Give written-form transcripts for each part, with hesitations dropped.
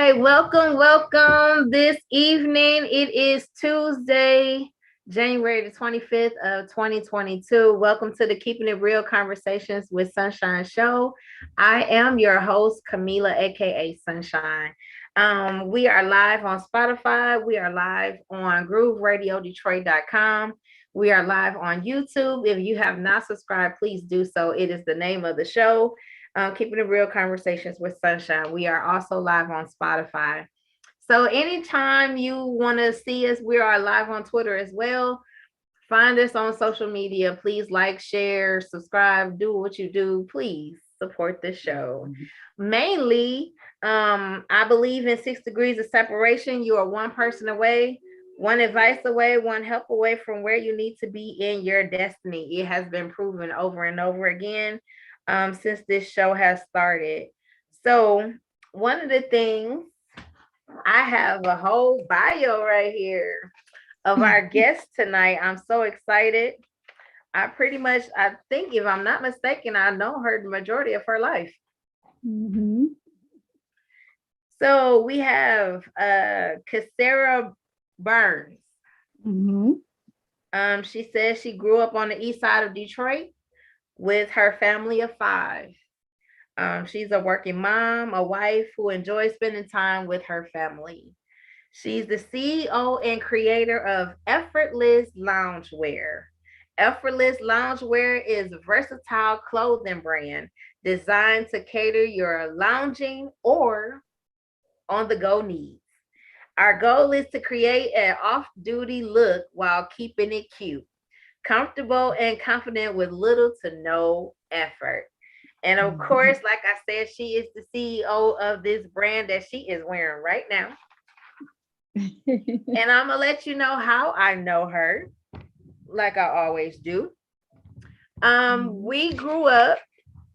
right, welcome this evening. It is Tuesday, January the 25th of 2022. Welcome to the Keeping It Real Conversations with Sunshine show. I am your host, Camila, aka Sunshine. We are live on Spotify. We are live on GrooveRadioDetroit.com. We are live on YouTube. If you have not subscribed, please do so. It is the name of the show. Keeping It Real Conversations with Sunshine. We are also live on Spotify. So anytime you want to see us, we are live on Twitter as well. Find us on social media. Please like, share, subscribe, do what you do. Please support the show. Mainly, I believe in 6 degrees of separation. You are one person away, one advice away, one help away from where you need to be in your destiny. It has been proven over and over again. Since this show has started. So one of the things, I have a whole bio right here of our guest tonight. I'm so excited. I think if I'm not mistaken, I know her the majority of her life. Mm-hmm. So we have Cassera Burns. Mm-hmm. She says she grew up on the east side of Detroit with her family of 5. She's a working mom, a wife who enjoys spending time with her family. She's the CEO and creator of Effortless Loungewear. Effortless Loungewear is a versatile clothing brand designed to cater your lounging or on the go needs. Our goal is to create an off duty look while keeping it cute, comfortable, and confident with little to no effort. And of course, like I said, she is the CEO of this brand that she is wearing right now. And I'm going to let you know how I know her, like I always do. We grew up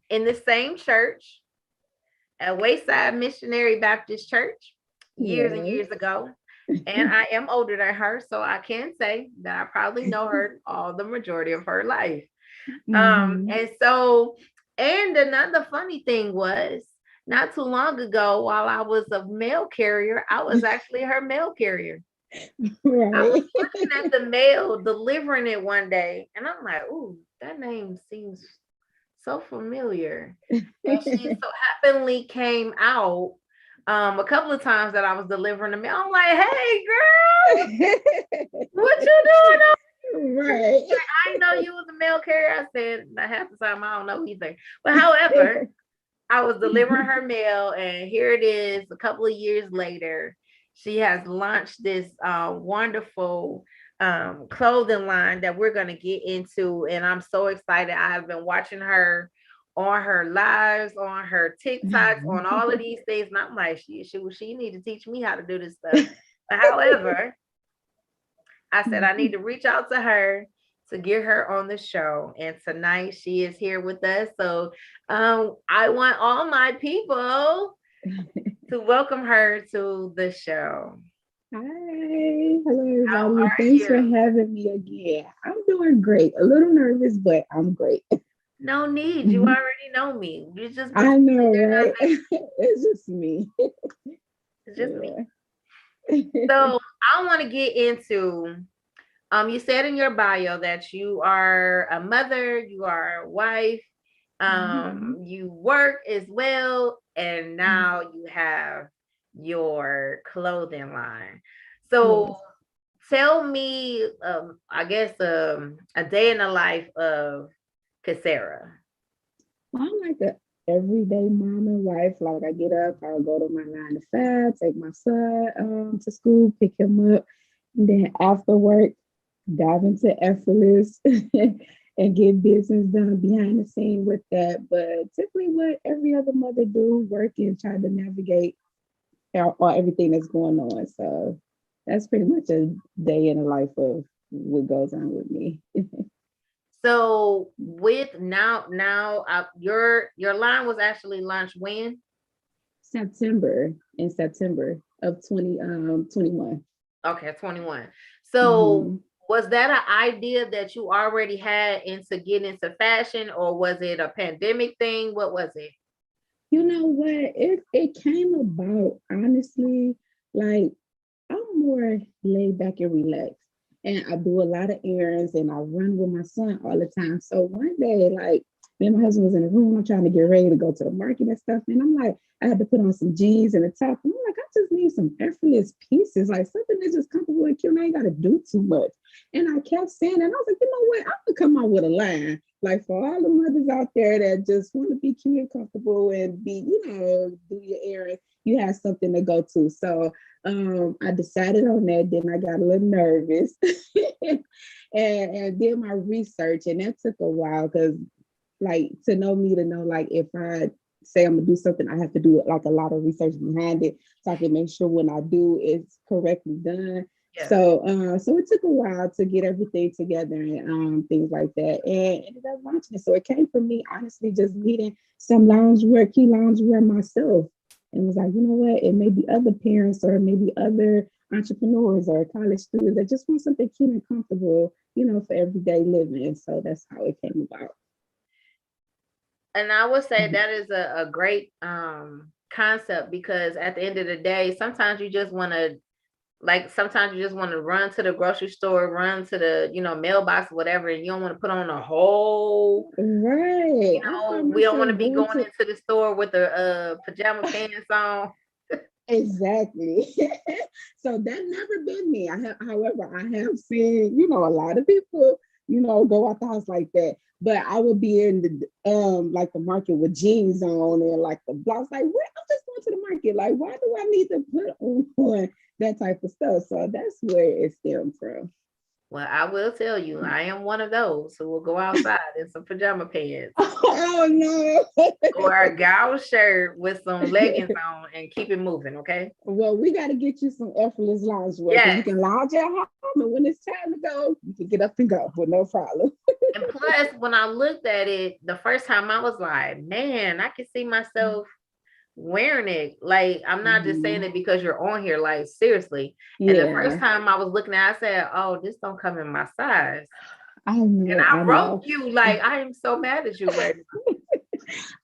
in the same church at Wayside Missionary Baptist Church years and years ago. And I am older than her, so I can say that I probably know her all the majority of her life. And so, and another funny thing was, not too long ago, while I was a mail carrier, I was actually her mail carrier. Right. I was looking at the mail, delivering it one day, and I'm like, "Ooh, that name seems so familiar." And she so happily came out a couple of times that I was delivering the mail. I'm like, "Hey, girl, what you doing?" Right. I know you was a mail carrier. I said, half the time I don't know either. But however, I was delivering her mail, and here it is a couple of years later. She has launched this wonderful clothing line that we're going to get into. And I'm so excited. I have been watching her on her lives, on her TikToks, on all of these things. And I'm like, she need to teach me how to do this stuff. But however, I said I need to reach out to her to get her on the show. And tonight she is here with us. So I want all my people to welcome her to the show. Hi. Hello, How everybody. are Thanks for you? having me again. I'm doing great. A little nervous, but I'm great. No need. You already know me. You just I pretend know, you're not right? there. It's just me. It's just me. Yeah. So I want to get into you said in your bio that you are a mother, you are a wife, you work as well, and now you have your clothing line. So Yes. tell me, I guess, a day in the life of Cassera. I'm like a everyday mom and wife. Like I get up, I'll go to my 9 to 5, take my son to school, pick him up, and then after work, dive into effortless and get business done behind the scene with that. But typically what every other mother do, work and try to navigate all everything that's going on. So that's pretty much a day in the life of what goes on with me. So with your line was actually launched when? September of 2021. Okay, 21. So Mm-hmm. was that an idea that you already had into getting into fashion, or was it a pandemic thing? What was it? You know what? It came about honestly, like I'm more laid back and relaxed. And I do a lot of errands and I run with my son all the time. So one day, like me and my husband was in the room, I'm trying to get ready to go to the market and stuff. And I'm like, I had to put on some jeans and a top. And I'm like, I just need some effortless pieces, like something that's just comfortable and cute. And I ain't gotta do too much. And I kept saying, and I was like, you know what? I'm gonna come out with a line. Like for all the mothers out there that just want to be cute and comfortable and be, do your errands, you have something to go to. So I decided on that. Then I got a little nervous and did my research, and that took a while because, like, to know me to know, like, if I say I'm gonna do something, I have to do like a lot of research behind it so I can make sure when I do it's correctly done. Yeah. So it took a while to get everything together and things like that, and ended up launching it. So it came from me honestly just needing some key loungewear myself, and was like, you know what, it may be other parents or maybe other entrepreneurs or college students that just want something cute and comfortable, for everyday living. So that's how it came about. And I would say Mhm. that is a great concept, because at the end of the day, sometimes you just want to run to the grocery store, run to the, mailbox, whatever, and you don't want to put on a whole, Right. I found we don't want myself to be going going to into the store with the pajama pants on. exactly. So that never been me. However, I have seen, a lot of people, go out the house like that. But I would be in the like the market with jeans on and like the blouse. Like, where I'm just going to the market. Like, why do I need to put on that type of stuff? So that's where it stemmed from. Well, I will tell you, I am one of those who will go outside in some pajama pants Oh no. or a gauze shirt with some leggings on and keep it moving, okay? Well, we got to get you some effortless loungewear because you Yes. can lounge at home, and when it's time to go, you can get up and go with no problem. And plus, when I looked at it the first time, I was like, man, I can see myself wearing it. Like, I'm not just saying Mhm. it because you're on here, like, seriously. And the first Yeah, time I was looking at it, I said, oh, this don't come in my size. I And know, I I wrote know. you, like, I am so mad at you right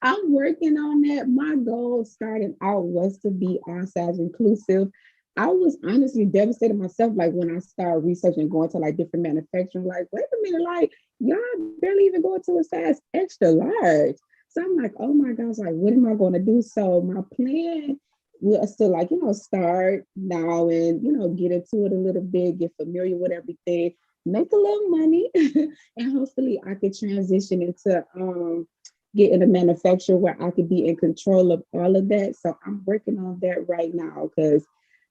I'm working on that. My goal starting out was to be all size inclusive. I was honestly devastated myself, like when I started researching going to like different manufacturing, like, wait a minute, like y'all barely even going to a size extra large. So I'm like, oh my gosh, like what am I going to do? So my plan was to like, start now and get into it a little bit, get familiar with everything, make a little money, and hopefully I could transition into getting a manufacturer where I could be in control of all of that. So I'm working on that right now because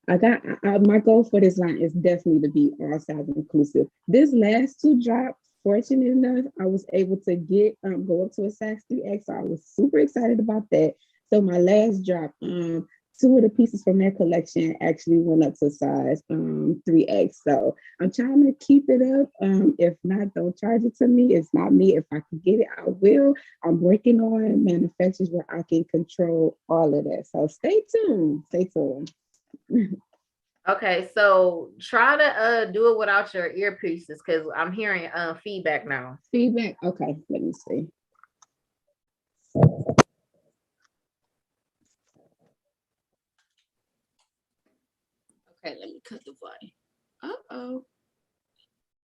my goal for this line is definitely to be all size inclusive. This last two drops, fortunate enough, I was able to get go up to a size 3X. So I was super excited about that. So my last drop, two of the pieces from that collection actually went up to size 3X. So I'm trying to keep it up. If not, don't charge it to me. It's not me. If I can get it, I will. I'm working on manufacturers where I can control all of that. So stay tuned. Stay tuned. now. Okay, so try to do it without your earpieces, because I'm hearing feedback now. Feedback. Okay, let me see. Okay, let me cut the volume. Uh-oh.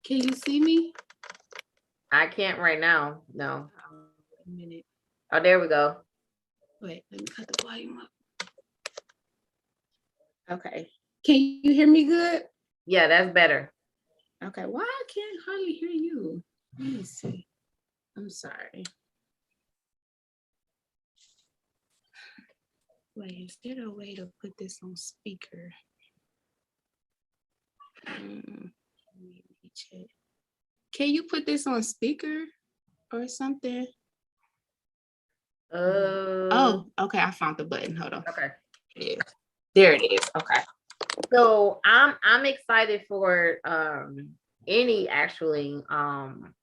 Can you see me? I can't right now. No. Wait a minute. Oh, there we go. Wait, let me cut the volume up. Okay. Can you hear me good? Yeah, that's better. Okay. Why I can't hardly hear you? Let me see. I'm sorry. Wait, is there a way to put this on speaker? Let me check. Can you put this on speaker or something? Oh, okay. I found the button. Hold on. Okay. Yeah. There it is. Okay. So I'm excited for any actually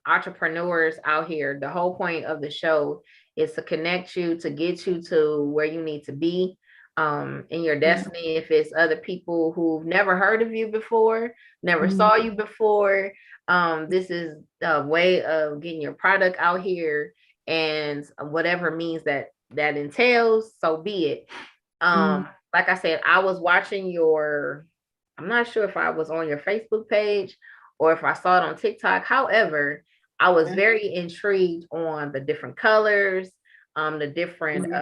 entrepreneurs out here. The whole point of the show is to connect you, to get you to where you need to be in your destiny. If it's other people who've never heard of you before, never saw you before, this is a way of getting your product out here, and whatever means that that entails, so be it. Like I said, I was watching I'm not sure if I was on your Facebook page or if I saw it on TikTok. However, I was very intrigued on the different colors, the different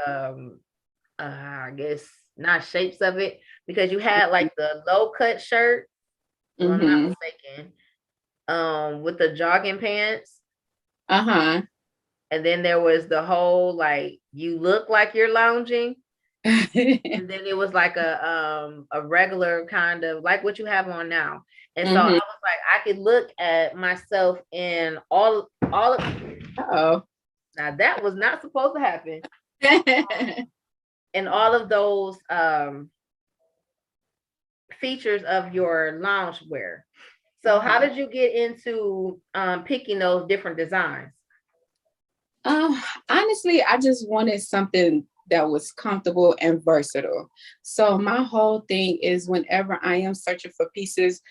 I guess not shapes of it, because you had like the low cut shirt, if I'm not mistaken, with the jogging pants. And then there was the whole like you look like you're lounging. And then it was like a regular kind of like what you have on now. And so I was like, I could look at myself in all of now that was not supposed to happen. In all of those features of your loungewear. So how did you get into picking those different designs? Honestly, I just wanted something that was comfortable and versatile. So my whole thing is whenever I am searching for pieces,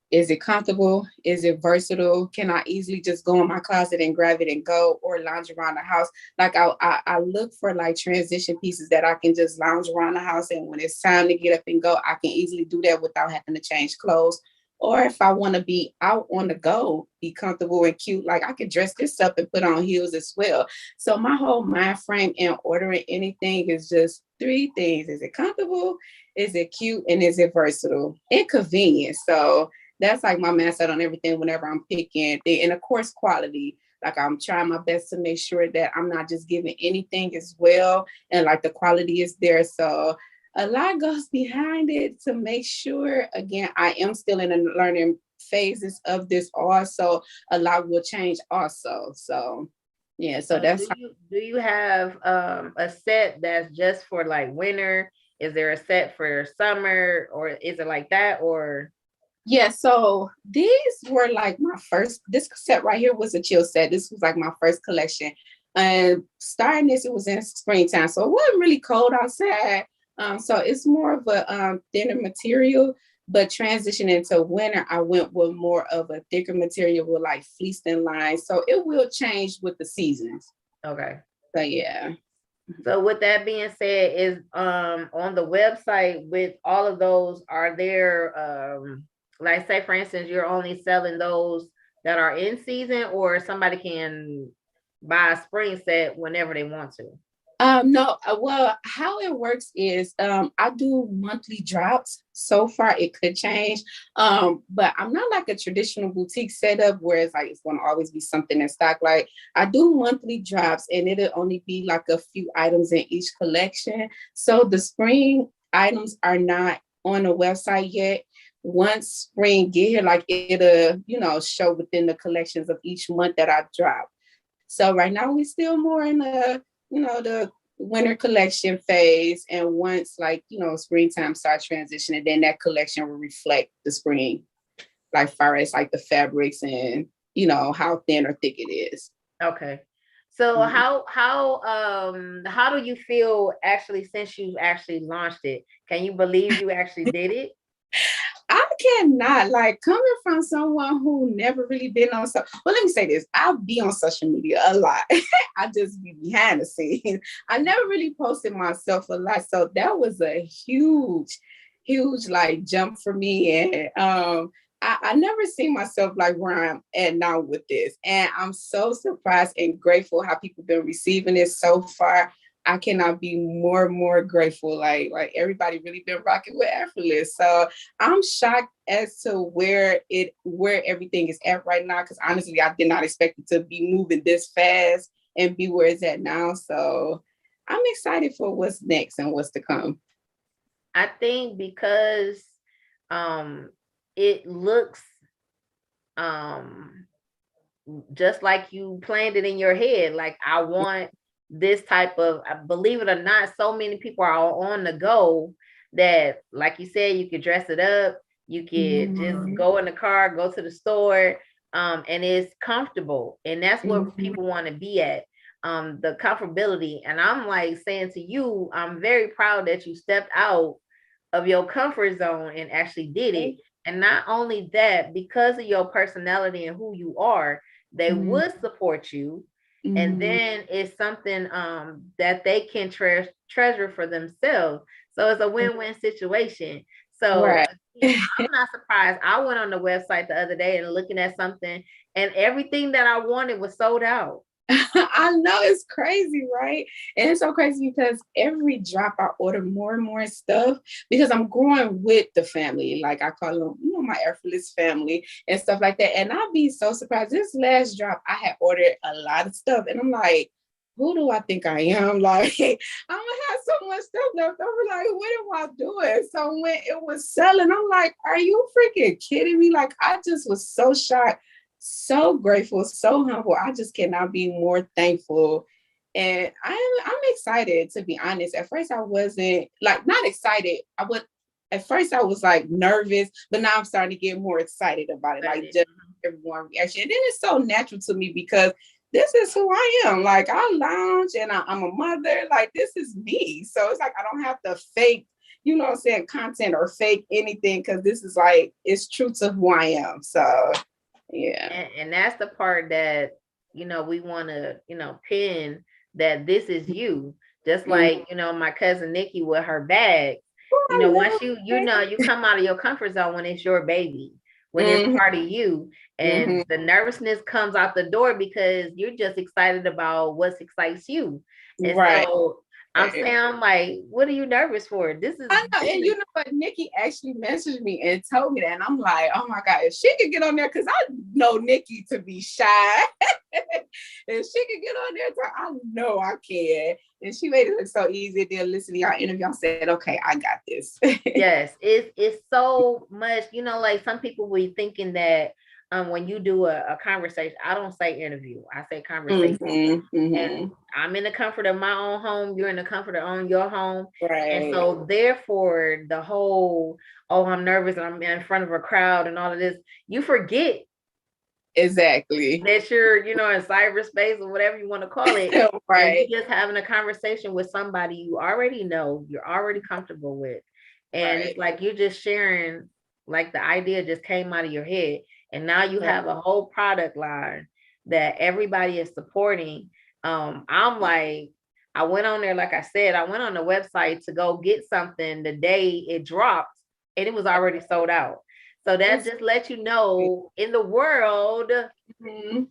is it comfortable? Is it versatile? Can I easily just go in my closet and grab it and go, or lounge around the house? Like I look for like transition pieces that I can just lounge around the house, and when it's time to get up and go, I can easily do that without having to change clothes. Or if I want to be out on the go, be comfortable and cute, like I could dress this up and put on heels as well. So my whole mind frame in ordering anything is just three things. Is it comfortable? Is it cute? And is it versatile and convenient? So that's like my mindset on everything whenever I'm picking. And of course, quality. Like I'm trying my best to make sure that I'm not just giving anything as well. And like the quality is there. So a lot goes behind it to make sure, again, I am still in the learning phases of this also. A lot will change also. So yeah, so So that's do you have a set that's just for like winter? Is there a set for summer, or is it like that? Or yeah, so these were like my first, this set right here was a chill set. This was like my first collection. And starting this, it was in springtime. So it wasn't really cold outside. So it's more of a thinner material, but transitioning into winter, I went with more of a thicker material with like fleece thin lines. So it will change with the seasons. okay. So yeah. So with that being said, is on the website with all of those, are there like say for instance, you're only selling those that are in season, or somebody can buy a spring set whenever they want to? No, well, how it works is I do monthly drops. So far, it could change, but I'm not like a traditional boutique setup where it's like it's going to always be something in stock. Like I do monthly drops, and it'll only be like a few items in each collection. So the spring items are not on the website yet. Once spring get here, like it'll show within the collections of each month that I drop. So right now we still more in the winter collection phase. And once springtime starts transitioning, then that collection will reflect the spring, like far as like the fabrics and how thin or thick it is. Okay. So how do you feel actually since you actually launched it? Can you believe you actually did it? I cannot, like, coming from someone who never really been on well, let me say this. I'll be on social media a lot. I just be behind the scenes. I never really posted myself a lot. So that was a huge like jump for me. And I never seen myself like where I'm at now with this. And I'm so surprised and grateful how people been receiving it so far. I cannot be more grateful. Like everybody really been rocking with Effortless. So I'm shocked as to where everything is at right now. Because honestly, I did not expect it to be moving this fast and be where it's at now. So I'm excited for what's next and what's to come. I think because it looks um just like you planned it in your head. Like I want this type of, believe it or not, so many people are on the go that, like you said, you could dress it up, you could just go in the car, go to the store, and it's comfortable. And that's what people want to be at. The comfortability. And I'm like saying to you, I'm very proud that you stepped out of your comfort zone and actually did it. And not only that, because of your personality and who you are, they would support you. And Mhm. then it's something that they can treasure for themselves. So it's a win-win situation. So Right. again, I'm not surprised. I went on the website the other day and looking at something, and everything that I wanted was sold out. I know it's crazy, right? And it's so crazy because every drop I order more and more stuff because I'm growing with the family. Like I call them, my effortless family and stuff like that. And I'd be so surprised. This last drop, I had ordered a lot of stuff, and I'm like, who do I think I am? Like, I'm gonna have so much stuff left over. Like, what am I doing? So when it was selling, I'm like, are you freaking kidding me? Like, I just was so shocked, so grateful, so humble. I just cannot be more thankful. And I'm excited, to be honest. At first I wasn't like not excited. At first I was like nervous, but now I'm starting to get more excited about it. Like just everyone reaction. And then it's so natural to me because this is who I am. Like I lounge and I'm a mother. Like this is me. So it's like I don't have to fake, what I'm saying, content or fake anything because this is like it's true to who I am. So yeah. And that's the part that we want to pin that this is you, just Mm. like my cousin Nikki with her bag. Oh, I Once love you come out of your comfort zone when it's your baby, when it's it. part of you, and Hmm. the nervousness comes out the door because you're just excited about what excites you. And Right. so I'm saying, I'm like, what are you nervous for? I know, and you know what? Nikki actually messaged me and told me that, and I'm like, oh my god, if she could get on there, because I know Nikki to be shy. If she could get on there, I know I can. And she made it look so easy. Then listen to y'all interview. I said, okay, I got this. Yes, it's so much, like some people be thinking that when you do a conversation, I don't say interview, I say conversation. Hmm. And Hmm. I'm in the comfort of my own home, you're in the comfort of your home. And Right. so therefore the whole, oh, I'm nervous and I'm in front of a crowd and all of this, you forget Exactly. that you're, in cyberspace or whatever you want to call it. And Right. you're just having a conversation with somebody you already know, you're already comfortable with. And it's Right. like you're just sharing, like the idea just came out of your head. And now you Right. have a whole product line that everybody is supporting. I'm like, I went on there, like I said, I went on the website to go get something the day it dropped, and it was already sold out. So that That's just lets you know in the world, mhm.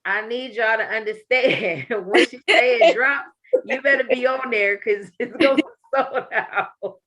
I need y'all to understand once you say it drops, you better be on there because it's gonna be sold out.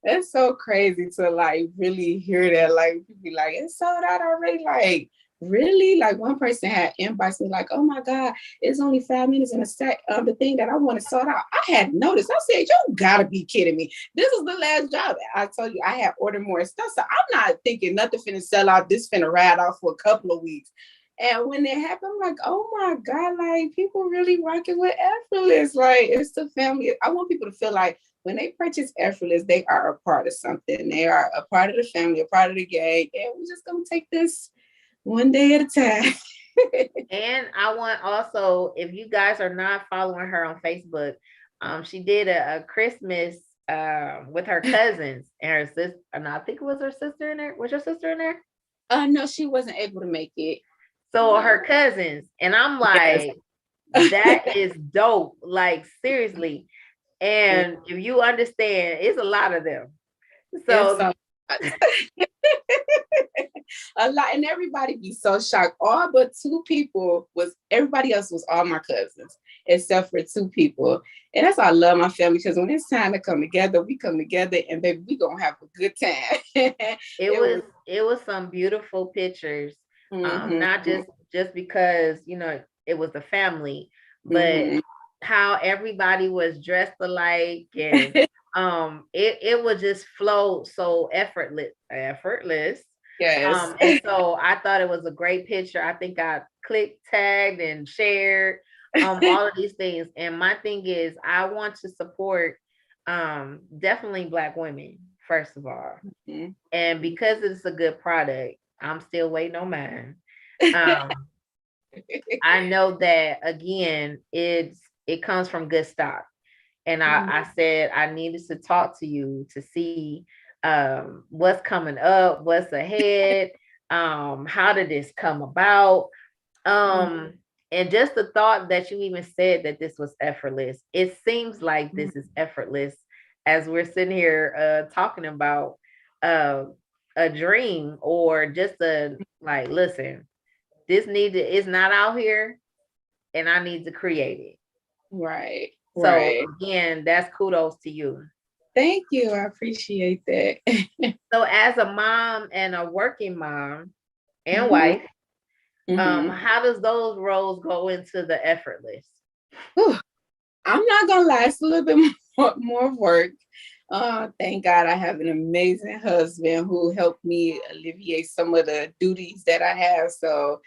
That's so crazy to like really hear that. Like people be like, it's sold out already. Like, really? Like one person had inboxed me like, oh my God, it's only 5 minutes in a sec. The thing that I want to sold out. I had noticed. I said, you gotta be kidding me. This is the last job. I told you I had ordered more stuff. So I'm not thinking nothing finna sell out. This finna ride off for a couple of weeks. And when it happened, I'm like, oh my God, like people really rocking with Effortless. Like it's the family. I want people to feel like when they purchase Effortless, they are a part of something. They are a part of the family, a part of the gang. And we're just gonna take this one day at a time. And I want also, if you guys are not following her on Facebook, she did a Christmas with her cousins and her sister. And I think it was her sister in there. Was your sister in there? No, she wasn't able to make it. So her cousins, and I'm Yes. like, that is dope. Like seriously. And if you understand, it's a lot of them. It's So so a lot, and everybody be so shocked. All but two people was everybody else was all my cousins, except for two people. And that's why I love my family because when it's time to come together, we come together and baby, we gonna have a good time. it It was was it was some beautiful pictures. mm-hmm, Not just because it was the family, but mm-hmm. how everybody was dressed alike, and it would just flow so effortless. Yes. And so I thought it was a great picture. I think I clicked, tagged, and shared all of these things. And my thing is, I want to support definitely Black women, first of all. Mhm. And because it's a good product, I'm still waiting on mine. Um, I know that again, it comes from good stock. And I said I needed to talk to you to see what's coming up, what's ahead, how did this come about? Mhm. Um, And just the thought that you even said that this was effortless, it seems like this is effortless as we're sitting here talking about uh, a dream or just a like, listen, this is not out here and I need to create it. Right. So Right. again, that's kudos to you. Thank you. I appreciate that. So as a mom and a working mom and hmm wife, hmm how does those roles go into the effortless? I'm not gonna lie, it's a little bit more work. Thank God I have an amazing husband who helped me alleviate some of the duties that I have. So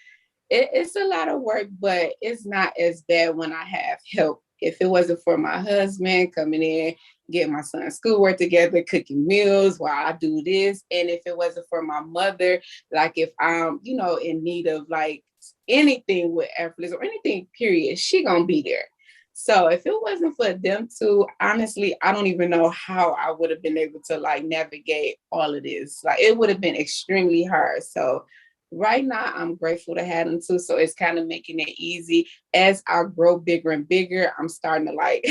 it's a lot of work, but it's not as bad when I have help. If it wasn't for my husband coming in, getting my son's schoolwork together, cooking meals while I do this, and if it wasn't for my mother, like if I'm, in need of like anything with effortless or anything, period, she gonna be there. So if it wasn't for them two, honestly, I don't even know how I would have been able to like navigate all of this. Like it would have been extremely hard. So right now I'm grateful to have them too. So it's kind of making it easy. As I grow bigger and bigger, I'm starting to like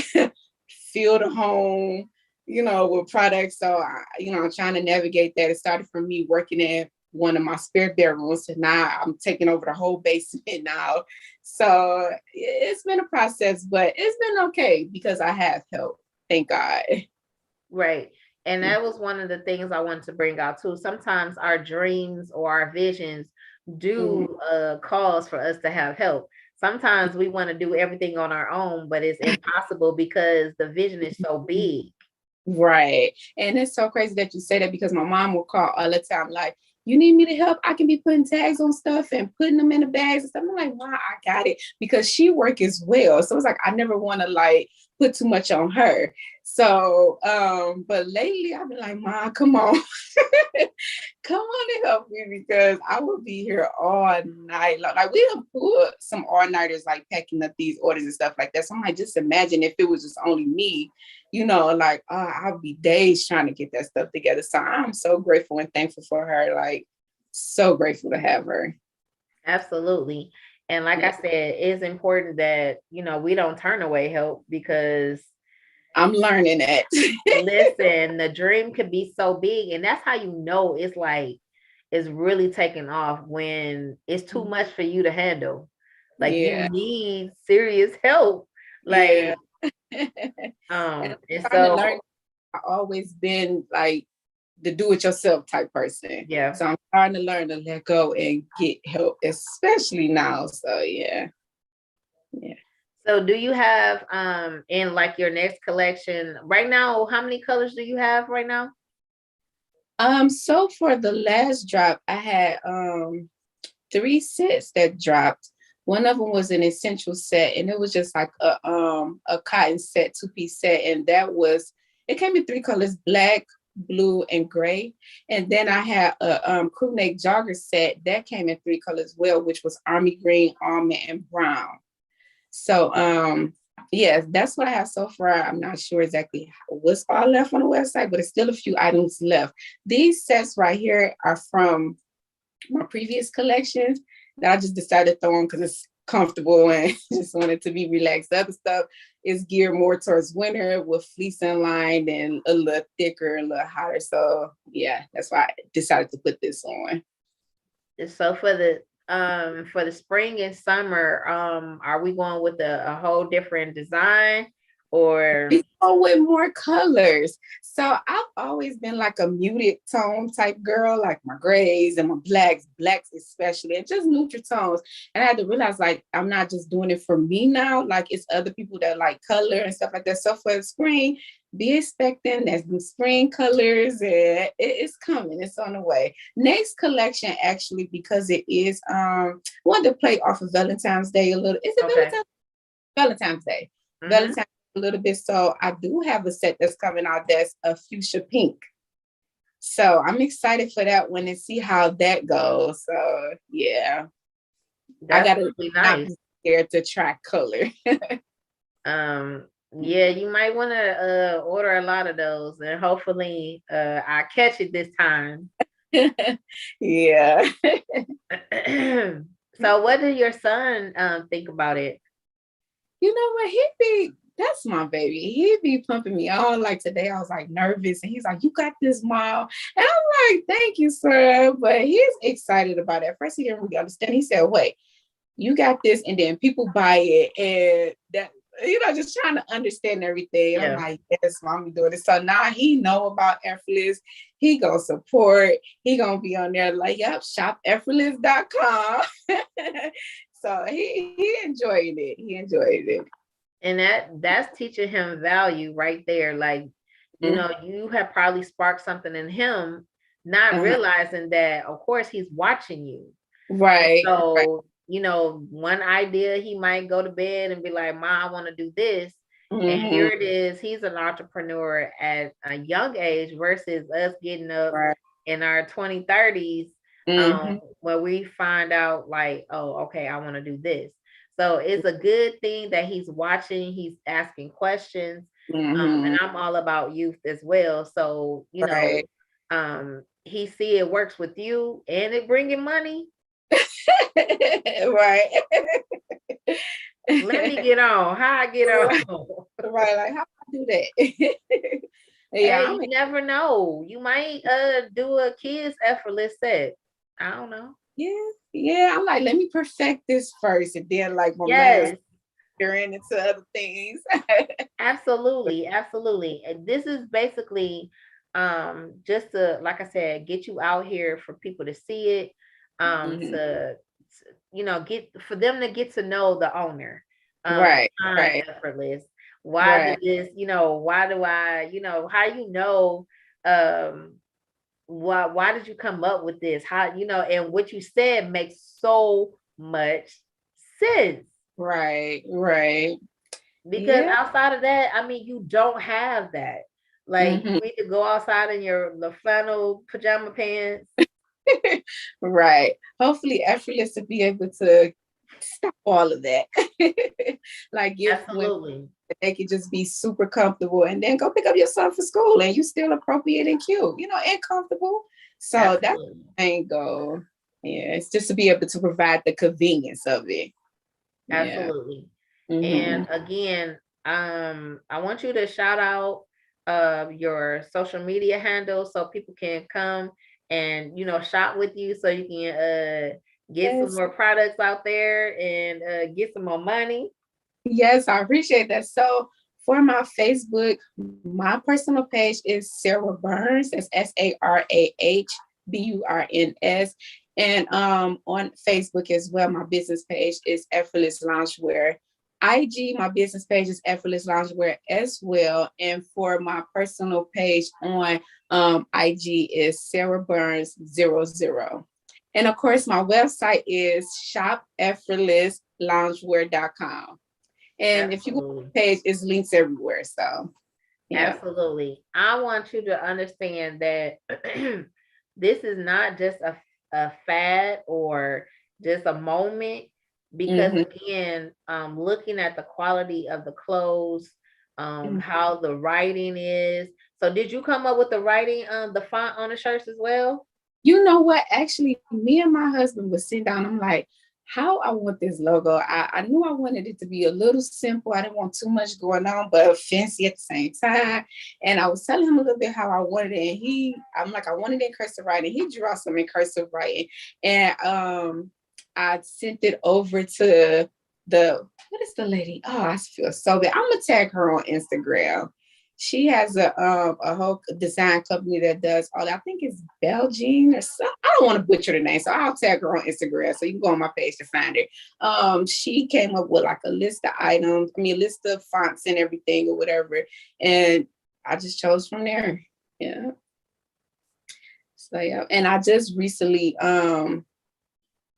fill the home, with products. So I'm trying to navigate that. It started from me working in one of my spare bedrooms, and now I'm taking over the whole basement now. So it's been a process, but it's been okay because I have help. Thank God. Right. And that was one of the things I wanted to bring out too. Sometimes our dreams or our visions Mhm. do cause for us to have help. Sometimes we want to do everything on our own, but it's impossible because the vision is so big. Right. And it's so crazy that you say that because my mom will call all the time, like, you need me to help? I can be putting tags on stuff and putting them in the bags and stuff. I'm like, Mom, I got it. Because she work as well. So it's like I never want to like put too much on her. So but lately I've been like, Mom, come on. Come on and help me because I will be here all night long. Like we have put some all-nighters like packing up these orders and stuff like that. So I'm like, just imagine if it was just only me, like I'll be days trying to get that stuff together. So I'm so grateful and thankful for her. Like so grateful to have her. Absolutely. And like I Yeah. said, it's important that, we don't turn away help because I'm learning that. listen, the dream could be so big. And that's how you know it's like it's really taking off when it's too much for you to handle. Like you Yeah. need serious help. Yeah. Like, And I'm and starting to learn. so I've always been like the do-it-yourself type person. yeah. So I'm starting to learn to let go and get help, especially now. So yeah. Yeah. So do you have in like your next collection right now, how many colors do you have right now? So for the last drop, I had three sets that dropped. One of them was an essential set, and it was just like a cotton set, two-piece set, and it came in three colors: black, blue, and gray. And then I had a crew neck jogger set that came in three colors as well, which was army green, almond, and brown. So yeah, that's what I have so far. I'm not sure exactly what's all left on the website, but it's still a few items left. These sets right here are from my previous collections that I just decided to throw on because it's comfortable and just wanted to be relaxed. The other stuff is geared more towards winter with fleece and lined and a little thicker, a little hotter. So yeah, that's why I decided to put this on. So for the spring and summer, are we going with a whole different design or We go with more colors. So I've always been like a muted tone type girl, like my grays and my blacks especially, and just neutral tones. And I had to realize like I'm not just doing it for me now, like it's other people that like color and stuff like that. So for the spring, be expecting there's the spring colors and it's coming, it's on the way. Next collection actually, because it is wanted to play off of Valentine's Day a little. Is it okay? Valentine's Day? Mm-hmm. Valentine's a little bit. So I do have a set that's coming out that's a fuchsia pink. So I'm excited for that one and see how that goes. So yeah, I That's gotta really not nice. be scared to try color. Yeah, you might want to order a lot of those and hopefully I catch it this time. Yeah. So what did your son think about it? You know what? That's my baby. He'd be pumping me on. Like today, I was like nervous, and he's like, "You got this, mom." And I'm like, "Thank you, sir." But he's excited about it. At first, he didn't really understand. He said, "Wait, you got this," and then people buy it, and that just trying to understand everything. I'm Yeah. like, "Yes, mommy doing it." So now he know about Effortless. He gonna support. He gonna be on there like, "Yep, shop effortless.com." So he enjoyed it. He enjoyed it. And that's teaching him value right there. Like, you have probably sparked something in him, not Uh-huh. realizing that, of course, he's watching you. And Right, right. so, one idea he might go to bed and be like, "Ma, I want to do this." And Mm-hmm. here it is. He's an entrepreneur at a young age versus us getting up Right. in our 30s, Mm-hmm. where we find out like, oh, okay, I want to do this. So it's a good thing that he's watching, he's asking questions. And Mm-hmm. I'm all about youth as well. So, Right. he see it works with you and it bringing money. Right. Let me get on. How I get Right. on? Right. Like how I do that? Yeah, Hey, I'm you never know. You might do a kids effortless set. I don't know. yeah, yeah. I'm like, let me perfect this first and then like momentum Yes. steering into other things. Absolutely, absolutely. And this is basically just to, like I said, get you out here for people to see it, Mhm. get for them to get to know the owner Right, behind right, Effortless. Why right. did this, why do I, how um why did you come up with this? How, and what you said makes so much sense. Right, right. Because Yeah. outside of that, I mean, you don't have that. Like Hmm. you either go outside in your the flannel pajama pants. Right. Hopefully, effortless to be able to stop all of that. Like give women Absolutely. they can just be super comfortable and then go pick up your son for school and you still appropriate and cute, and comfortable. So that's Absolutely. the main goal. Yeah, it's just to be able to provide the convenience of it. Yeah. Absolutely. Hmm. And again, I want you to shout out your social media handles so people can come and shop with you so you can get some Yes. more products out there and get some more money. Yes, I appreciate that. So for my Facebook, my personal page is Sarah Burns. That's SarahBurns. And on Facebook as well, my business page is Effortless Loungewear. IG, my business page is Effortless Loungewear as well. And for my personal page on IG is Sarah Burns 00. And of course, my website is shopeffortlessloungewear.com. And if you go to Absolutely. the page, it's links everywhere. So yeah. Absolutely. I want you to understand that this is not just a fad or just a moment, because Mm-hmm. again, looking at the quality of the clothes, how the writing is. So did you come up with the writing, the font on the shirts as well? You know what? Actually, me and my husband was sitting down. I'm like, how I want this logo. I knew I wanted it to be a little simple. I didn't want too much going on, but fancy at the same time. And I was telling him a little bit how I wanted it. And I'm like, I wanted it in cursive writing. He drew out some in cursive writing. And I sent it over to what is the lady? Oh, I feel so bad. I'm gonna tag her on Instagram. She has a whole design company that does all that. I think it's Belgian or something. I don't want to butcher the name, so I'll tag her on Instagram so you can go on my page to find it. She came up with like a list of items, I mean, a list of fonts and everything or whatever, and I just chose from there. Yeah. So yeah, and I just recently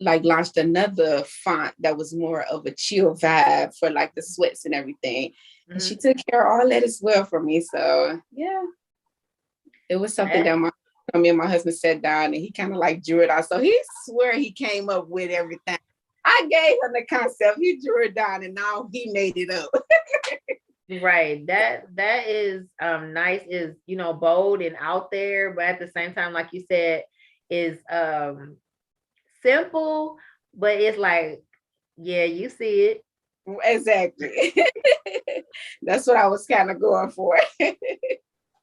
like launched another font that was more of a chill vibe for like the sweats and everything. And she Mhm. took care of all that as well for me. So yeah, it was something Eh, that me and my husband sat down and he kind of like drew it out. So he swear he came up with everything. I gave him the concept. He drew it down and now he made it up. Right. That is nice, is bold and out there, but at the same time, like you said, is simple, but it's like, yeah, you see it. Exactly. That's what I was kind of going for.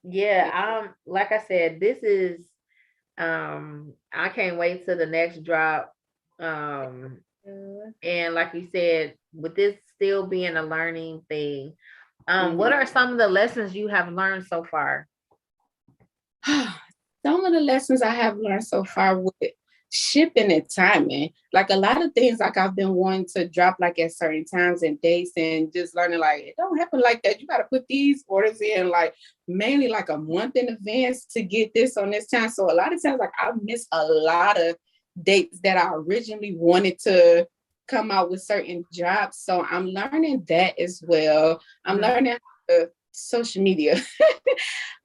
Yeah, like I said, this is I can't wait till the next drop. Um and like you said, with this still being a learning thing, what Mhm. are some of the lessons you have learned so far? Some of the lessons I have learned so far with shipping and timing, like a lot of things, like I've been wanting to drop like at certain times and dates, and just learning like it don't happen like that. You got to put these orders in like mainly like a month in advance to get this on this time. So a lot of times, like I miss a lot of dates that I originally wanted to come out with certain jobs. So I'm learning that as well. I'm Mhm. learning social media.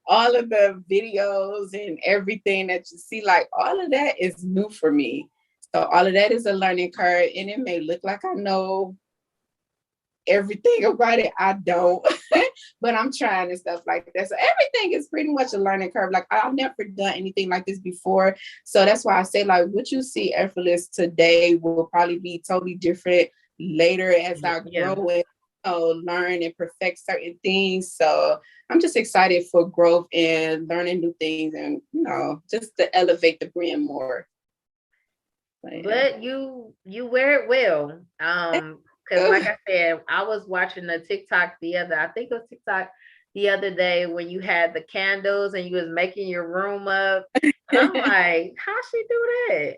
All of the videos and everything that you see, like all of that is new for me. So all of that is a learning curve, and it may look like I know everything about it. I don't, but I'm trying and stuff like that. So everything is pretty much a learning curve. Like I've never done anything like this before. So that's why I say like what you see effortless today will probably be totally different later as I Yeah. grow and learn and perfect certain things. So I'm just excited for growth and learning new things and just to elevate the brand more. So, yeah. But you wear it well. Because like I said, I was watching the TikTok I think it was TikTok the other day when you had the candles and you was making your room up. And I'm like, how she do that?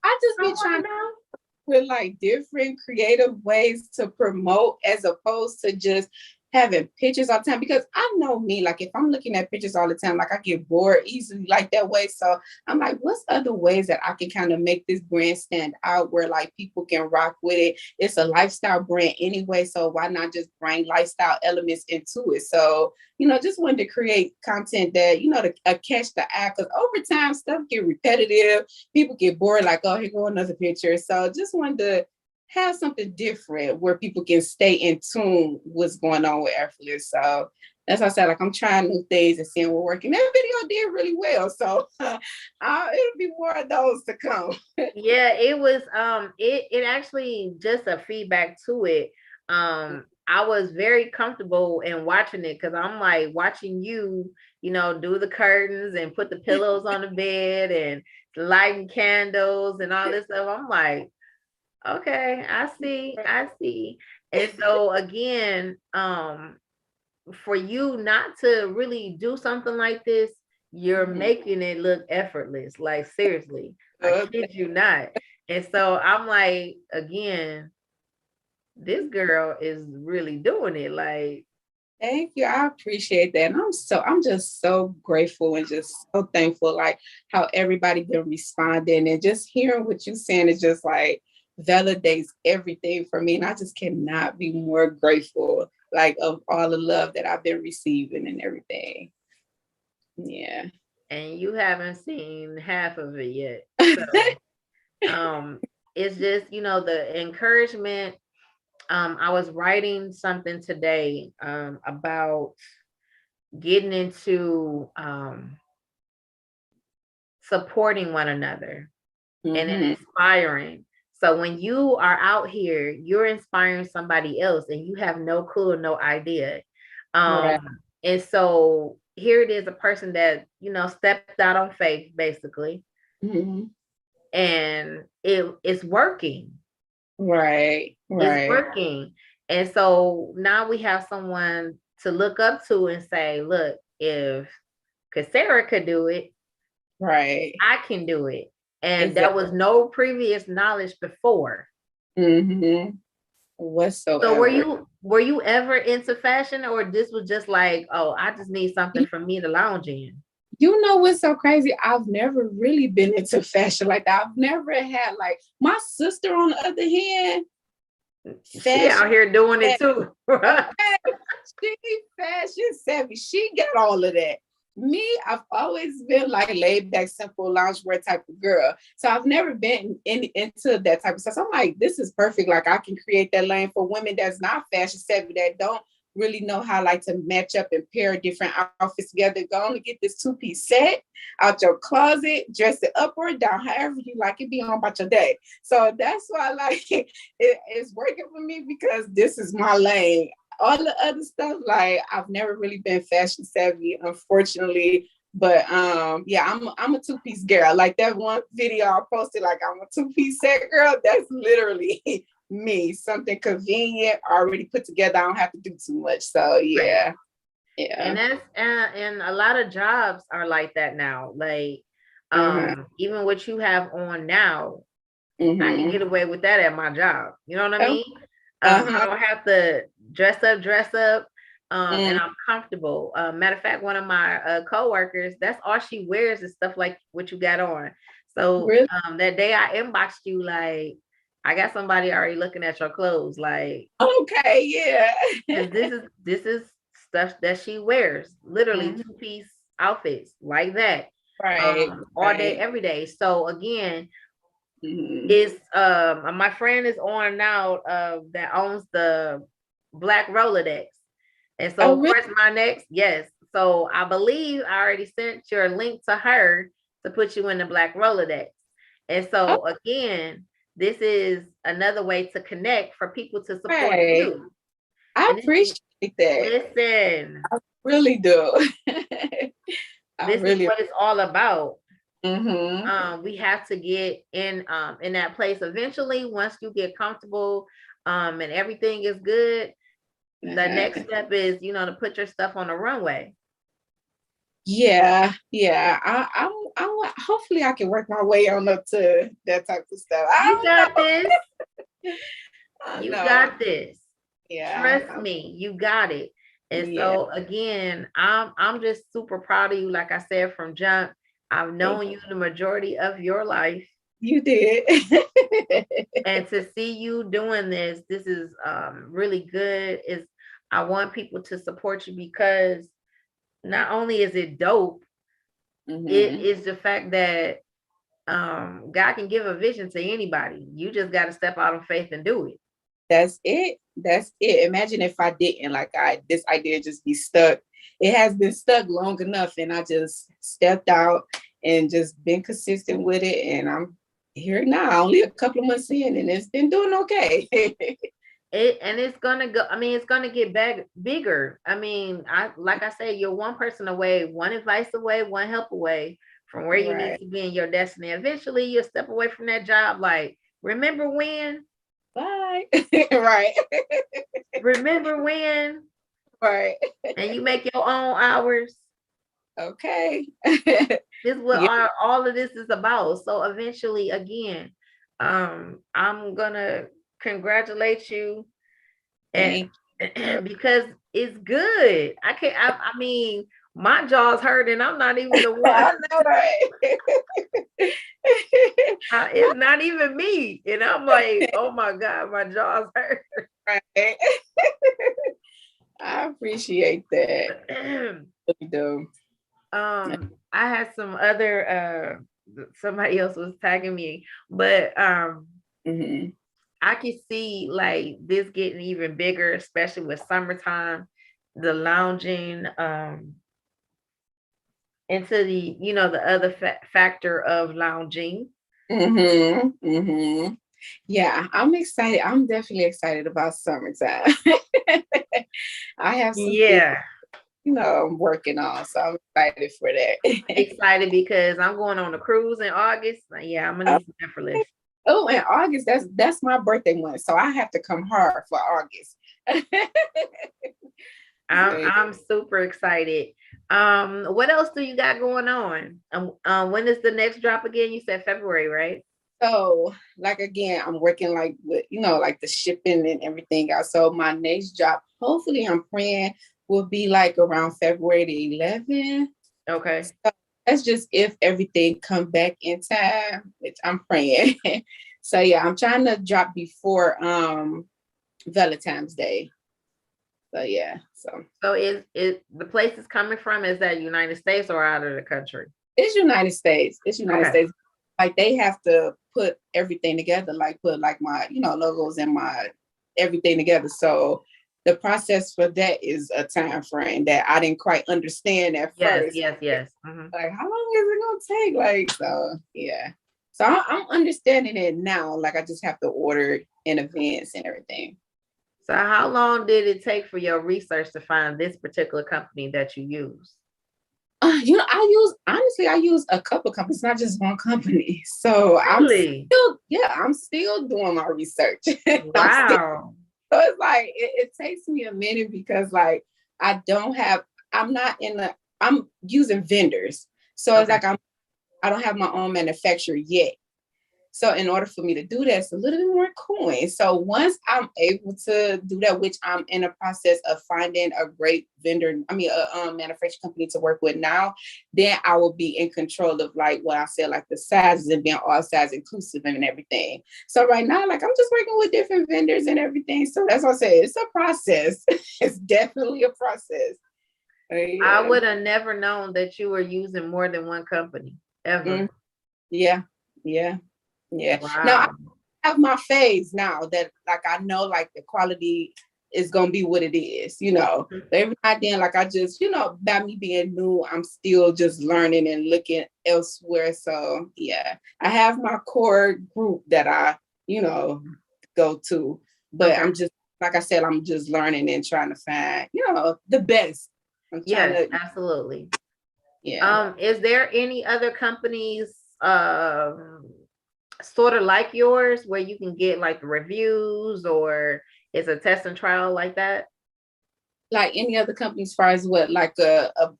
I just I be want trying to know. with like different creative ways to promote as opposed to just having pictures all the time, because I know me, like if I'm looking at pictures all the time, like I get bored easily like that way. So I'm like, what's other ways that I can kind of make this brand stand out where like people can rock with it? It's a lifestyle brand anyway, so why not just bring lifestyle elements into it? So just wanted to create content that to catch the eye, because over time stuff get repetitive, people get bored, like, oh, here go another picture. So just wanted to have something different where people can stay in tune what's going on with Effortless. So as I said, like I'm trying new things and seeing what working. That video did really well. So it'll be more of those to come. Yeah, it was it actually just a feedback to it. I was very comfortable in watching it because I'm like watching you, do the curtains and put the pillows on the bed and lighting candles and all this stuff. I'm like, okay, I see. And so again, for you not to really do something like this, you're making it look effortless. Like seriously, I kid you not. And so I'm like, again, this girl is really doing it. Like, Thank you. I appreciate that. And I'm just so grateful and just so thankful, like how everybody been responding, and just hearing what you're saying is just like validates everything for me. And I just cannot be more grateful, like of all the love that I've been receiving and everything. Yeah. and you haven't seen half of it yet. So it's just, the encouragement. I was writing something today about getting into supporting one another and Mm-hmm. inspiring. So when you are out here, you're inspiring somebody else and you have no clue or no idea. Right. And so here it is, a person that, stepped out on faith basically, Mm-hmm. and it's working. Right. It's Right. working. And so now we have someone to look up to and say, look, if Sarah could do it, Right. I can do it. And Exactly. that was no previous knowledge before. Mm-hmm. So were Whatsoever. you ever into fashion, or this was just like, oh, I just need something for me to lounge in? You know what's so crazy? I've never really been into fashion like that. I've never had like my sister, on the other hand, She fashion. out here doing it too. Okay, she fashion savvy. She got all of that. Me, I've always been like laid back, simple loungewear type of girl. So I've never been into that type of stuff. So I'm like, this is perfect. Like I can create that lane for women that's not fashion savvy, that don't really know how like to match up and pair different outfits together. Go on and get this 2-piece set out your closet, dress it up or down, however you like it, be on about your day. So that's why like it's working for me because this is my lane. All the other stuff, like I've never really been fashion savvy, unfortunately. But yeah, I'm a 2-piece girl. Like that one video I posted, like I'm a 2-piece set girl. That's literally me. Something convenient, already put together. I don't have to do too much. So yeah. Yeah. And that's and a lot of jobs are like that now. Like even what you have on now, I can get away with that at my job. You know what I mean? I don't have to dress up, and I'm comfortable. Matter of fact, one of my coworkers, that's all she wears is stuff like what you got on. So Really? that day I inboxed you, like, I got somebody already looking at your clothes, like, okay, yeah. this is stuff that she wears, literally 2-piece outfits like that, Right. all day, every day. So again, is my friend is on now that owns the Black Rolodex, and so of course my next, yes, so I believe I already sent your link to her to put you in the Black Rolodex. And so again, this is another way to connect for people to support you. I appreciate that. Listen, I really do. This is what it's all about. We have to get in that place eventually. Once you get comfortable and everything is good, the next step is, you know, to put your stuff on the runway. Yeah. I hopefully I can work my way on up to that type of stuff. You got this. You got this. Yeah. Trust me, you got it. And so again, I'm just super proud of you. Like I said, from jump, I've known you the majority of your life. You did. And to see you doing this is really good. I want people to support you because not only is it dope, it is the fact that God can give a vision to anybody. You just got to step out of faith and do it. That's it. Imagine if I didn't, like this idea just be stuck. It has been stuck long enough, and I just stepped out and just been consistent with it. And I'm here now, only a couple of months in, and it's been doing okay. It's gonna go. I mean, it's gonna get bigger. I mean, like I said, you're one person away, one advice away, one help away from where you need to be in your destiny. Eventually, you'll step away from that job. Like, remember when? Bye. Right. Remember when? Right. And you make your own hours. Okay. This is what all of this is about. So eventually, again, I'm gonna congratulate you, and because it's good. I mean, my jaw's hurting. I'm not even the one. I know, right? It's not even me. And I'm like, oh my God, my jaw's hurt. Right. I appreciate that. You do. I had some other somebody else was tagging me, but I can see like this getting even bigger, especially with summertime, the lounging, into the, you know, the other factor of lounging. Yeah, I'm excited. I'm definitely excited about summertime. I have some things, you know, I'm working on, so I'm excited for that. Excited because I'm going on a cruise in August. Yeah, I'm gonna need some Effortless. Oh, in August, that's my birthday month, so I have to come hard for August. I'm super excited. What else do you got going on? When is the next drop again? You said February, right? So, like, again, I'm working like with, you know, like the shipping and everything else. So my next drop, hopefully I'm praying, will be like around February the 11th. Okay. So that's just if everything come back in time, which I'm praying. So yeah, I'm trying to drop before Valentine's Day. So yeah. So is the place it's coming from, is that United States or out of the country? It's United States. It's United States. Like they have to put everything together, like put like my, you know, logos and my everything together. So the process for that is a time frame that I didn't quite understand at first. Yes. Mm-hmm. Like, how long is it gonna take? Like, so yeah. So I'm understanding it now. Like, I just have to order in advance and everything. So how long did it take for your research to find this particular company that you use? I use a couple of companies, not just one company. So Really? I'm still doing my research. Wow. So it's like it takes me a minute because like I'm using vendors. So it's like I don't have my own manufacturer yet. So in order for me to do that, it's a little bit more coin. So once I'm able to do that, which I'm in the process of finding a great vendor, a manufacturing company to work with now, then I will be in control of like what I said, like the sizes and being all size inclusive and everything. So right now, like I'm just working with different vendors and everything. So that's what I say. It's a process. It's definitely a process. Yeah. I would have never known that you were using more than one company ever. Mm-hmm. Yeah. Wow. Now I have my phase now that like I know like the quality is gonna be what it is, But every now and then, like I just, by me being new, I'm still just learning and looking elsewhere. So yeah, I have my core group that I, go to, but I'm just like I said, I'm just learning and trying to find, the best. Yes, absolutely. Yeah. Is there any other companies sort of like yours where you can get like reviews or it's a test and trial like that? Like any other company as far as what, like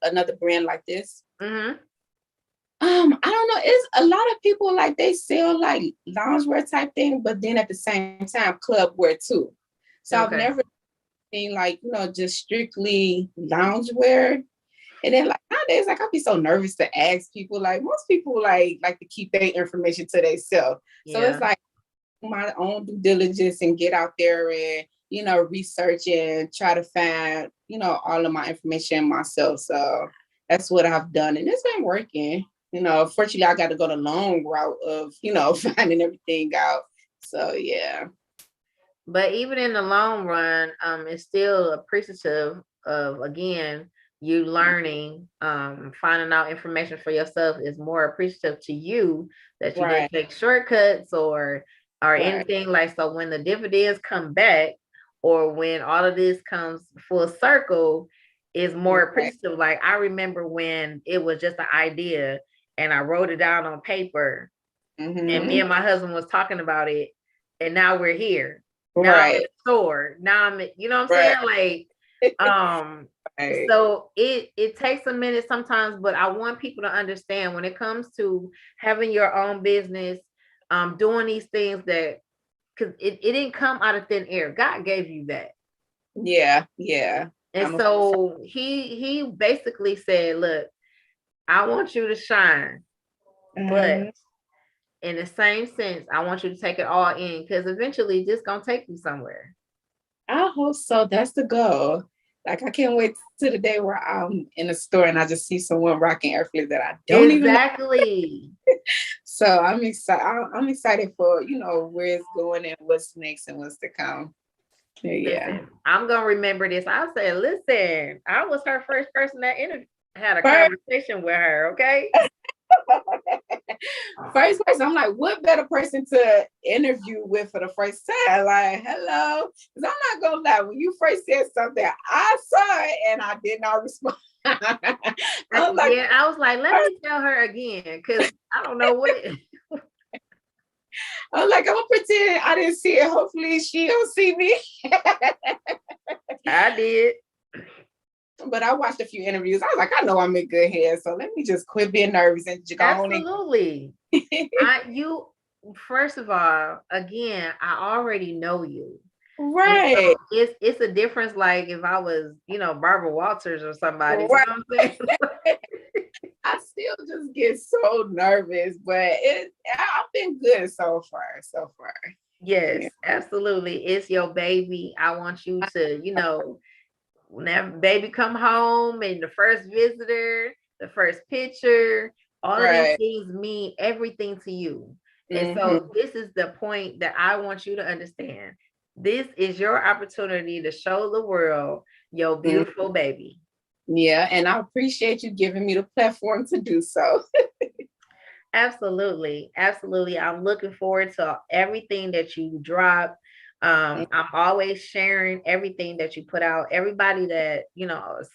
another brand like this? Mm-hmm. I don't know. It's a lot of people like they sell like loungewear type thing, but then at the same time club wear too. So I've never seen like, just strictly loungewear. And then like nowadays, like I'd be so nervous to ask people. Like most people like to keep their information to themselves. So it's like my own due diligence and get out there and, research and try to find, all of my information myself. So that's what I've done. And it's been working. Fortunately, I got to go the long route of, finding everything out. So, yeah. But even in the long run, it's still appreciative of, again, you learning, finding out information for yourself is more appreciative to you that you didn't take shortcuts or anything like. So when the dividends come back or when all of this comes full circle, is more appreciative. Like I remember when it was just an idea and I wrote it down on paper and me and my husband was talking about it and now we're here. Now I'm in the store. Now I'm, you know what I'm saying? Like, so it takes a minute sometimes, but I want people to understand when it comes to having your own business, doing these things that, because it didn't come out of thin air. God gave you that. Yeah. And so he basically said, look, I want you to shine, but in the same sense, I want you to take it all in because eventually this gonna take you somewhere. I hope so. That's the goal. Like I can't wait to the day where I'm in a store and I just see someone rocking Effortless that I don't even know. So I'm excited. I'm excited for where it's going and what's next and what's to come. Yeah. Listen, I'm gonna remember this. I said, listen, I was her first person that had a conversation with her. Okay. First person, I'm like, what better person to interview with for the first time? Like, hello. Because I'm not gonna lie, when you first said something, I saw it and I did not respond. I was like, let me tell her again, because I don't know what. I'm like, I'm gonna pretend I didn't see it. Hopefully she don't see me. I did. But I watched a few interviews. I was like, I know I'm in good hands, so let me just quit being nervous and go on. Absolutely. You first of all, again, I already know you. Right. So it's a difference. Like if I was, Barbara Walters or somebody, you know what I'm saying? I still just get so nervous, but I've been good so far. Yes, absolutely. It's your baby. I want you to, whenever baby come home and the first visitor, the first picture, all of these things mean everything to you. And so this is the point that I want you to understand. This is your opportunity to show the world your beautiful baby. Yeah, and I appreciate you giving me the platform to do so. Absolutely. Absolutely. I'm looking forward to everything that you drop. I'm always sharing everything that you put out. Everybody that,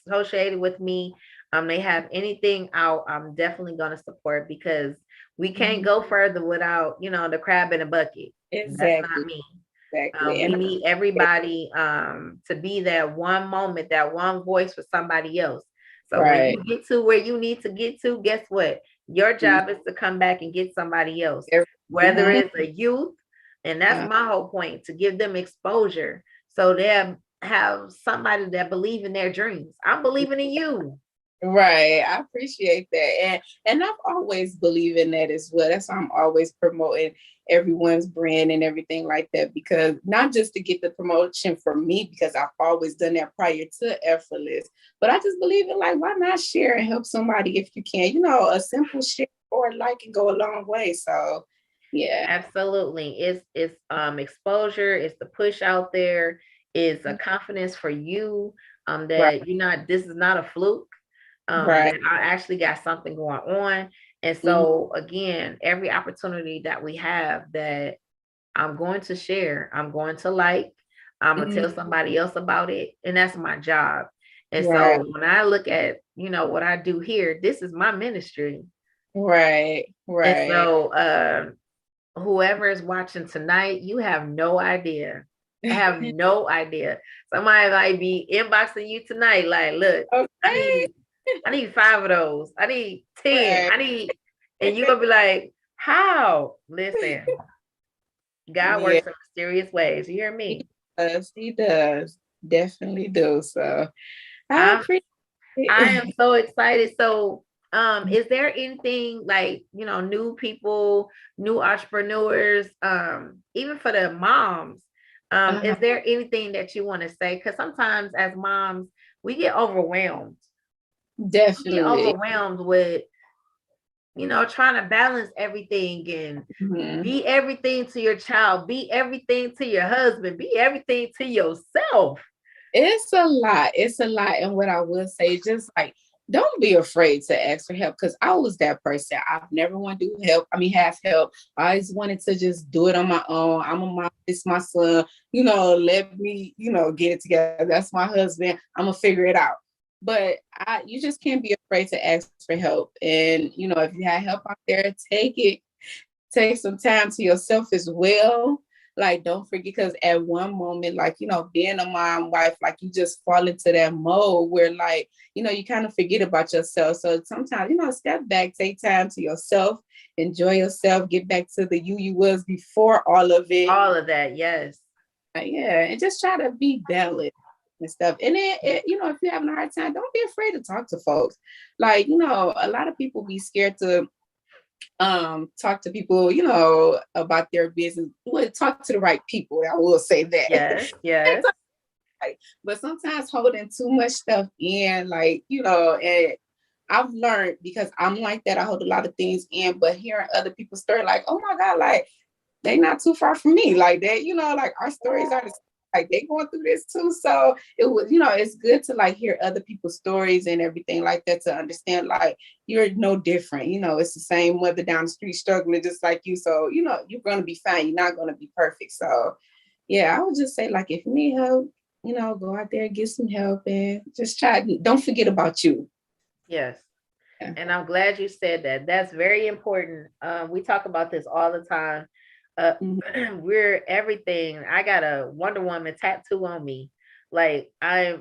associated with me, they have anything out, I'm definitely going to support because we can't go further without, the crab in a bucket. That's not Exactly. me. Exactly. We And need everybody to be that one moment, that one voice for somebody else. So when right. you get to where you need to get to, guess what? Your job is to come back and get somebody else, whether it's a youth, and that's my whole point, to give them exposure so they have somebody that believe in their dreams. I'm believing in you. Right. I appreciate that. And I've always believed in that as well. That's why I'm always promoting everyone's brand and everything like that, because not just to get the promotion for me, because I've always done that prior to Effortless, but I just believe in, like, why not share and help somebody if you can? A simple share or like can go a long way. So yeah. Absolutely. It's exposure, it's the push out there, it's a confidence for you Right. that this is not a fluke. Right. That I actually got something going on. And Mhm. so again, every opportunity that we have that I'm going to share, I'm going to I'm gonna tell somebody else about it. And that's my job. And Right. so when I look at, what I do here, this is my ministry. Right. And Right. so whoever is watching tonight, you have no idea. I have no idea. Somebody might be inboxing you tonight, like, look, Okay. I need 5 of those. I need 10. Right. And you're gonna be like, how? Listen, God Yeah. works in mysterious ways. You hear me? He does. Definitely do. So I I'm appreciate I it. am so excited. So is there anything like, new people, new entrepreneurs, even for the moms, is Uh-huh. there anything that you want to say? Because sometimes as moms, we get overwhelmed. We get Definitely. overwhelmed with, trying to balance everything and Mhm. be everything to your child, be everything to your husband, be everything to yourself. It's a lot. It's a lot. And what I will say is just like, don't be afraid to ask for help, because I was that person. I've never wanted to help. I mean, have help. I always wanted to just do it on my own. I'm a mom. It's my son. Let me, get it together. That's my husband. I'm gonna figure it out. But you just can't be afraid to ask for help. And if you have help out there, take it. Take some time to yourself as well. Like, don't forget, because at one moment, like, being a mom, wife, like, you just fall into that mode where, like, you kind of forget about yourself. So sometimes, step back, take time to yourself, enjoy yourself, get back to the you was before all of it. All of that, yes. Yeah, and just try to be balanced and stuff. And then, if you're having a hard time, don't be afraid to talk to folks. Like, a lot of people be scared to talk to people, about their business. Well, talk to the right people. I will say that. Yes, yes. But sometimes holding too much stuff in, like, and I've learned, because I'm like that. I hold a lot of things in, but hearing other people's story, like, oh my God, like, they not too far from me. Like that, like, our stories are like they going through this too. So it was, it's good to, like, hear other people's stories and everything like that, to understand, like, you're no different. It's the same mother down the street struggling just like you. So, you're gonna be fine. You're not gonna be perfect. So yeah, I would just say, like, if you need help, go out there, get some help, and just try. Don't forget about you. Yes. Yeah. And I'm glad you said that. That's very important. We talk about this all the time. We're everything. I got a Wonder Woman tattoo on me. Like I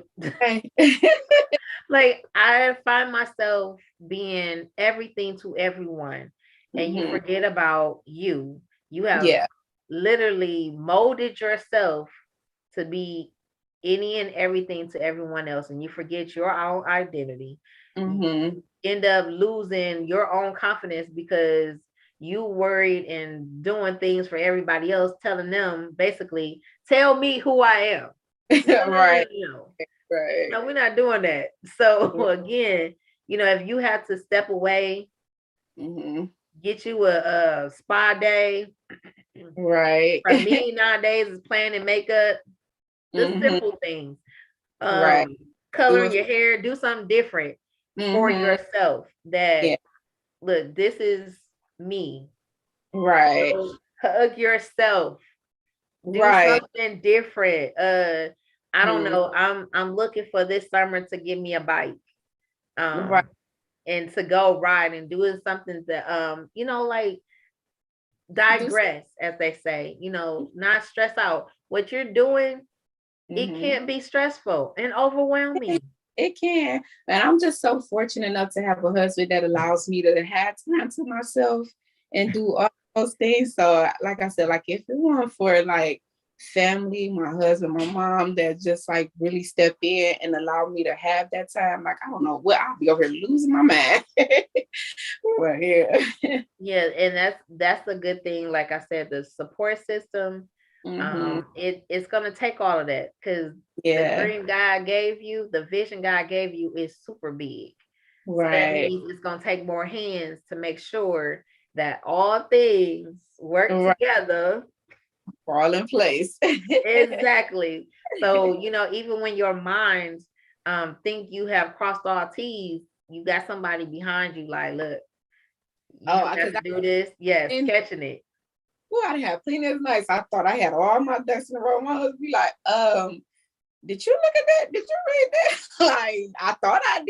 like I find myself being everything to everyone. And you forget about you. You have Yeah. literally molded yourself to be any and everything to everyone else, and you forget your own identity. Mm-hmm. End up losing your own confidence because you worried and doing things for everybody else, telling them basically, tell me who I am. No, no, no, Right. no. Right. No, we're not doing that. So again, if you have to step away, Mm-hmm. get you a spa day, Right. For me nowadays is planning makeup, the Mm-hmm. simple things. Right. Do Coloring it. your hair, do something different for Mm-hmm. yourself. That Yeah. look, this is me. Right. So hug yourself. Do Right. something different. I don't Mm-hmm. know. I'm looking for this summer to give me a bike. Right. And to go ride and doing something that like Do. digress, as they say, not stress out. What you're doing, it Mm-hmm. can't be stressful and overwhelming. It can. And I'm just so fortunate enough to have a husband that allows me to have time to myself and do all those things. So like I said, like if it weren't for like family, my husband, my mom that just like really step in and allow me to have that time, like I don't know what I'll be over here losing my mind. But yeah. Yeah, and that's a good thing. Like I said, the support system, Mm-hmm. it's gonna take all of that because the Yeah. dream God gave you, the vision God gave you is super big. So that Right. means it's gonna take more hands to make sure that all things work Right. together. All in place. Exactly. So, even when your mind think you have crossed all T's, you got somebody behind you like, look, you Oh, got because to do this. Yes, I catching it. well, I had plenty of nights. I thought I had all my ducks in a row. My husband be like, did you look at that? Did you read that? Like, I thought I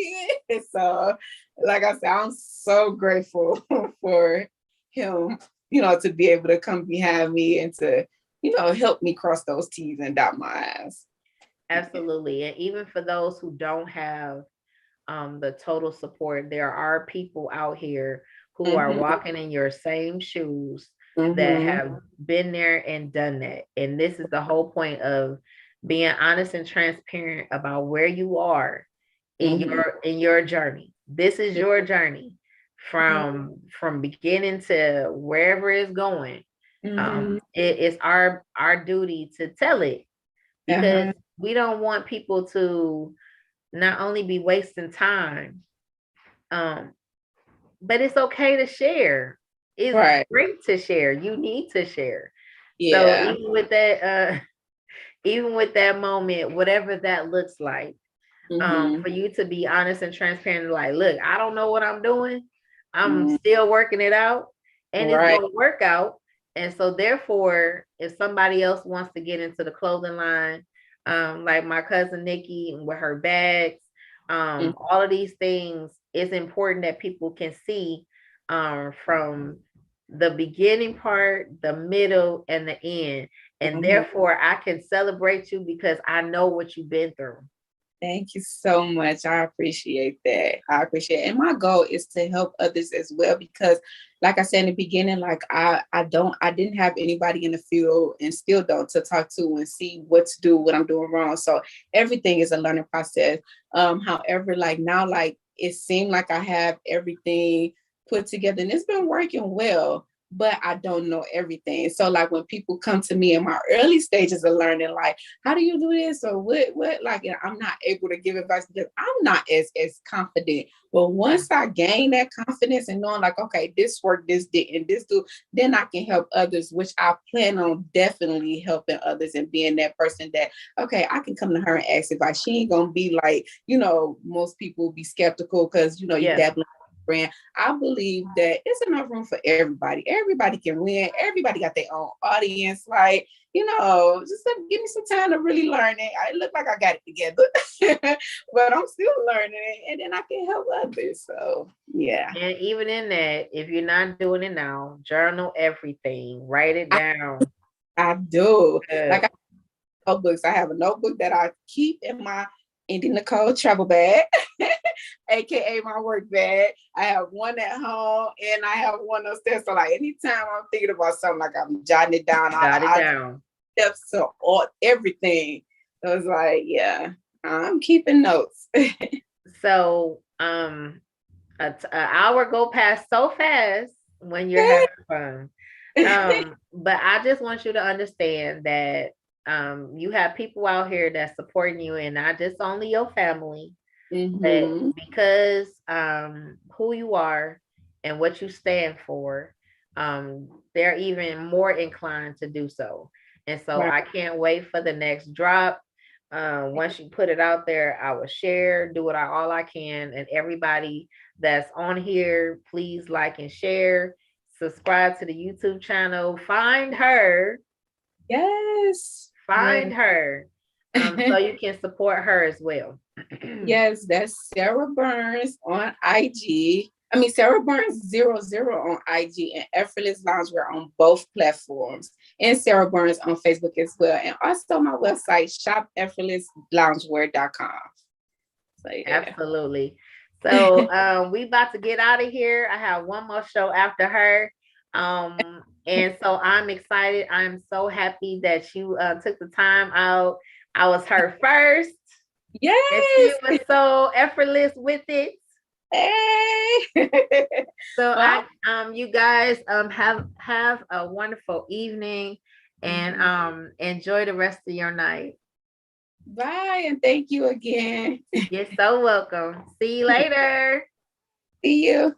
did. So, like I said, I'm so grateful for him, to be able to come behind me and to, help me cross those T's and dot my I's. Absolutely. And even for those who don't have the total support, there are people out here who are Mm-hmm. walking in your same shoes that Mm-hmm. have been there and done that. And this is the whole point of being honest and transparent about where you are in Mm-hmm. your journey. This is your journey from beginning to wherever it's going. Mm-hmm. It's our duty to tell it because Uh-huh. we don't want people to not only be wasting time, um, but it's okay to share. It's Right. great to share. You need to share. So Yeah. even with that moment, whatever that looks like, Mm-hmm. for you to be honest and transparent, like, look, I don't know what I'm doing. I'm Mm-hmm. still working it out and it's Right. going to work out. And so, therefore, if somebody else wants to get into the clothing line, like my cousin Nikki with her bags, all of these things, it's important that people can see from the beginning part, the middle, and the end. And Mm-hmm. therefore, I can celebrate you because I know what you've been through. Thank you so much. I appreciate that. I appreciate it. And my goal is to help others as well because like I said in the beginning, like I didn't have anybody in the field and still don't to talk to and see what to do, what I'm doing wrong. So everything is a learning process. However, like now, like it seemed like I have everything put together and it's been working well, but I don't know everything. So like when people come to me in my early stages of learning, like, how do you do this? Or what, like, and I'm not able to give advice because I'm not as confident. But once I gain that confidence and knowing like, okay, this worked, this didn't, this do, then I can help others, which I plan on definitely helping others and being that person that, okay, I can come to her and ask advice. She ain't gonna be like, most people be skeptical because, you Yeah. dabbling brand. I believe that it's enough room for everybody. Everybody can win. Everybody got their own audience. Like, just give me some time to really learn it. I look like I got it together, but I'm still learning it, and then I can help others. So, yeah. And even in that, if you're not doing it now, journal everything, write it I, down. I do. Like Good. I have notebooks. I have a notebook that I keep in my Indy Nicole travel bag, aka my work bag. I have one at home and I have one upstairs. So like anytime I'm thinking about something, like I'm jotting it down, Jot it I down. steps to all everything. I was like, yeah, I'm keeping notes. So, an hour go past so fast when you're having fun. But I just want you to understand that you have people out here that supporting you, and not just only your family, but Mm-hmm. because who you are and what you stand for. they're even more inclined to do so. And so Right. I can't wait for the next drop. Once you put it out there, I will share, do it all I can. And everybody that's on here, please like and share, subscribe to the YouTube channel, find her, Yes. find Yes. her, so you can support her as well. Yes, that's Sarah Burns on IG. I mean, Sarah Burns 00 on IG and Effortless Loungewear on both platforms. And Sarah Burns on Facebook as well. And also my website, shopeffortlessloungewear.com. So yeah. Absolutely. So we about to get out of here. I have one more show after her. And so I'm excited. I'm so happy that you took the time out. I was her first. And she Yes. was so effortless with it. Hey. So Well, you guys have a wonderful evening and enjoy the rest of your night. bye and thank you again. You're so welcome. See you later. See you.